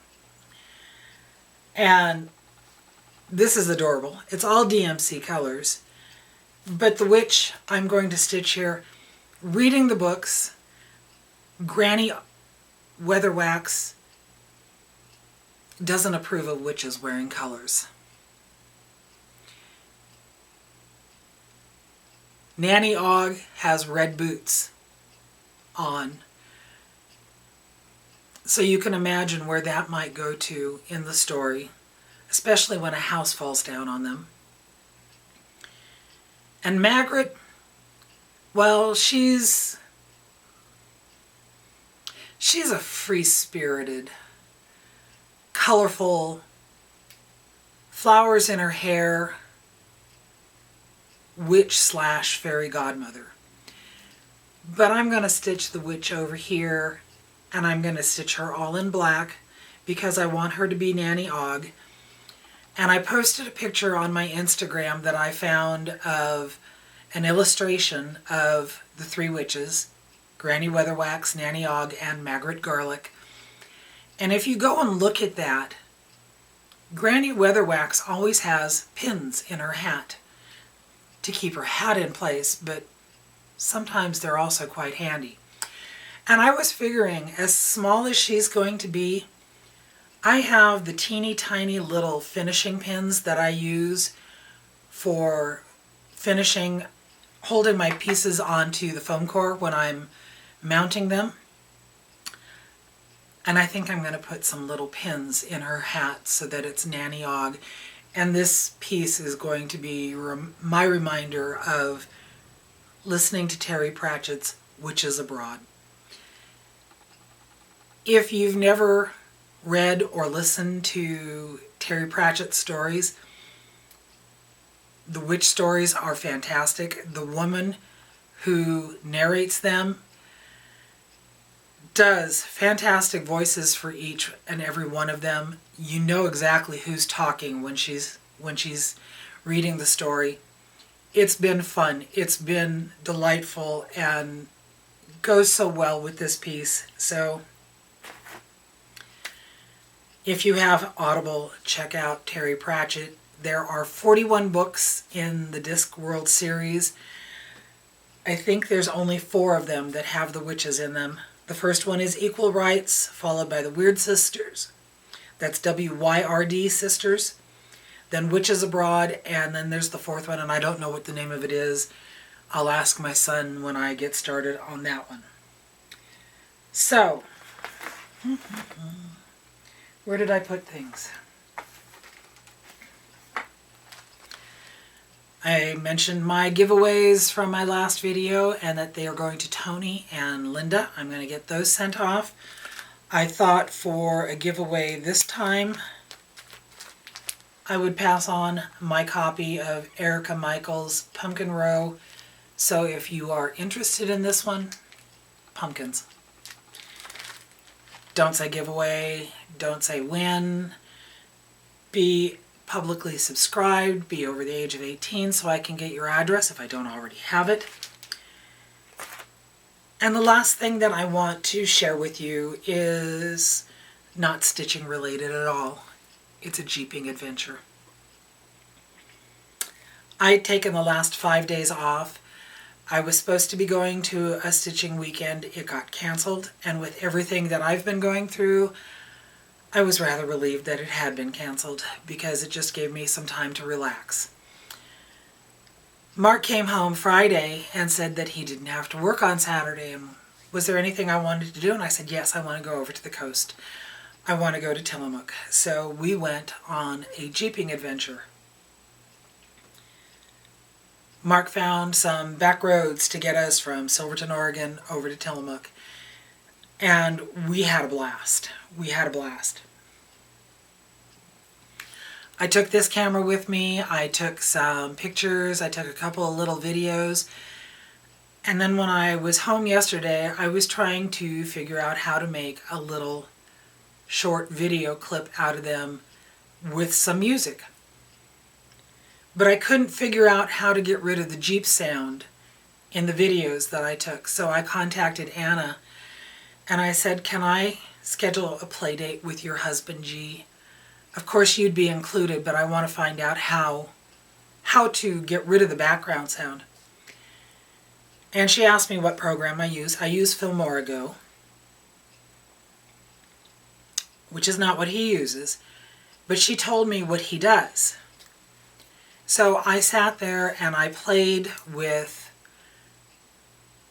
S1: And this is adorable. It's all DMC colors. But the witch I'm going to stitch here, reading the books, Granny Weatherwax doesn't approve of witches wearing colors. Nanny Og has red boots on. So you can imagine where that might go to in the story, especially when a house falls down on them. And Margaret, well, she's a free-spirited, colorful, flowers in her hair, witch/fairy godmother. But I'm going to stitch the witch over here, and I'm going to stitch her all in black because I want her to be Nanny Og. And I posted a picture on my Instagram that I found of an illustration of the three witches, Granny Weatherwax, Nanny Og, and Margaret Garlic. And if you go and look at that, Granny Weatherwax always has pins in her hat to keep her hat in place, but sometimes they're also quite handy. And I was figuring, as small as she's going to be, I have the teeny tiny little finishing pins that I use for finishing, holding my pieces onto the foam core when I'm mounting them. And I think I'm going to put some little pins in her hat so that it's Nanny Og. And this piece is going to be my reminder of listening to Terry Pratchett's Witches Abroad. If you've never read or listened to Terry Pratchett's stories, the witch stories are fantastic. The woman who narrates them does fantastic voices for each and every one of them. You know exactly who's talking when she's reading the story. It's been fun. It's been delightful and goes so well with this piece. So if you have Audible, check out Terry Pratchett. There are 41 books in the Discworld series. I think there's only 4 of them that have the witches in them. The first one is Equal Rights, followed by the Weird Sisters. That's WYRD Sisters. Then Witches Abroad, and then there's the 4th one, and I don't know what the name of it is. I'll ask my son when I get started on that one. So, where did I put things? I mentioned my giveaways from my last video and that they are going to Tony and Linda. I'm going to get those sent off. I thought for a giveaway this time I would pass on my copy of Erica Michael's Pumpkin Row. So if you are interested in this one, pumpkins. Don't say giveaway, don't say win. Be publicly subscribed, be over the age of 18 so I can get your address if I don't already have it. And the last thing that I want to share with you is not stitching related at all. It's a jeeping adventure. I had taken the last 5 days off. I was supposed to be going to a stitching weekend. It got canceled, and with everything that I've been going through, I was rather relieved that it had been canceled because it just gave me some time to relax. Mark came home Friday and said that he didn't have to work on Saturday, and was there anything I wanted to do? And I said, yes, I want to go over to the coast. I want to go to Tillamook. So we went on a jeeping adventure. Mark found some back roads to get us from Silverton, Oregon over to Tillamook. And we had a blast. We had a blast. I took this camera with me. I took some pictures. I took a couple of little videos. And then when I was home yesterday, I was trying to figure out how to make a little short video clip out of them with some music. But I couldn't figure out how to get rid of the Jeep sound in the videos that I took. So I contacted Anna and I said, can I schedule a play date with your husband, G? Of course you'd be included, but I want to find out how to get rid of the background sound. And she asked me what program I use. I use Filmora, which is not what he uses, but she told me what he does. So I sat there and I played with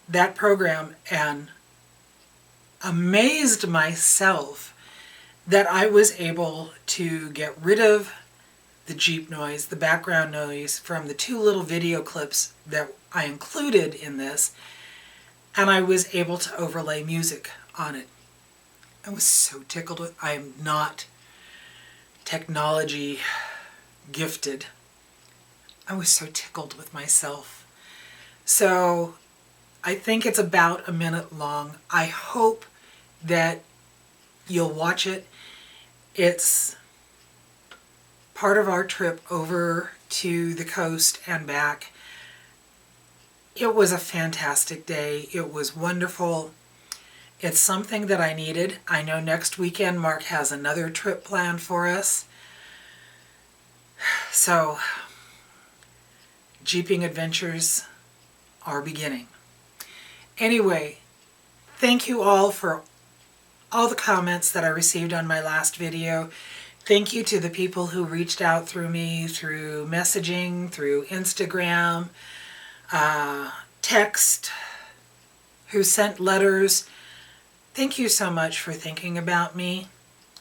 S1: that program and amazed myself that I was able to get rid of the Jeep noise, the background noise from the 2 little video clips that I included in this, and I was able to overlay music on it. I was so tickled with. I am not technology gifted. I was so tickled with myself. So I think it's about a minute long. I hope that you'll watch it. It's part of our trip over to the coast and back. It was a fantastic day. It was wonderful. It's something that I needed. I know next weekend Mark has another trip planned for us. So, jeeping adventures are beginning. Anyway, thank you all for all the comments that I received on my last video. Thank you to the people who reached out through me, through messaging, through Instagram, text, who sent letters. Thank you so much for thinking about me.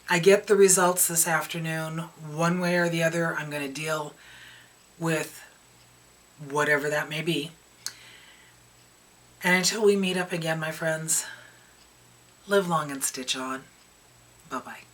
S1: I get the results this afternoon. One way or the other, I'm going to deal with whatever that may be. And until we meet up again, my friends, live long and stitch on. Bye-bye.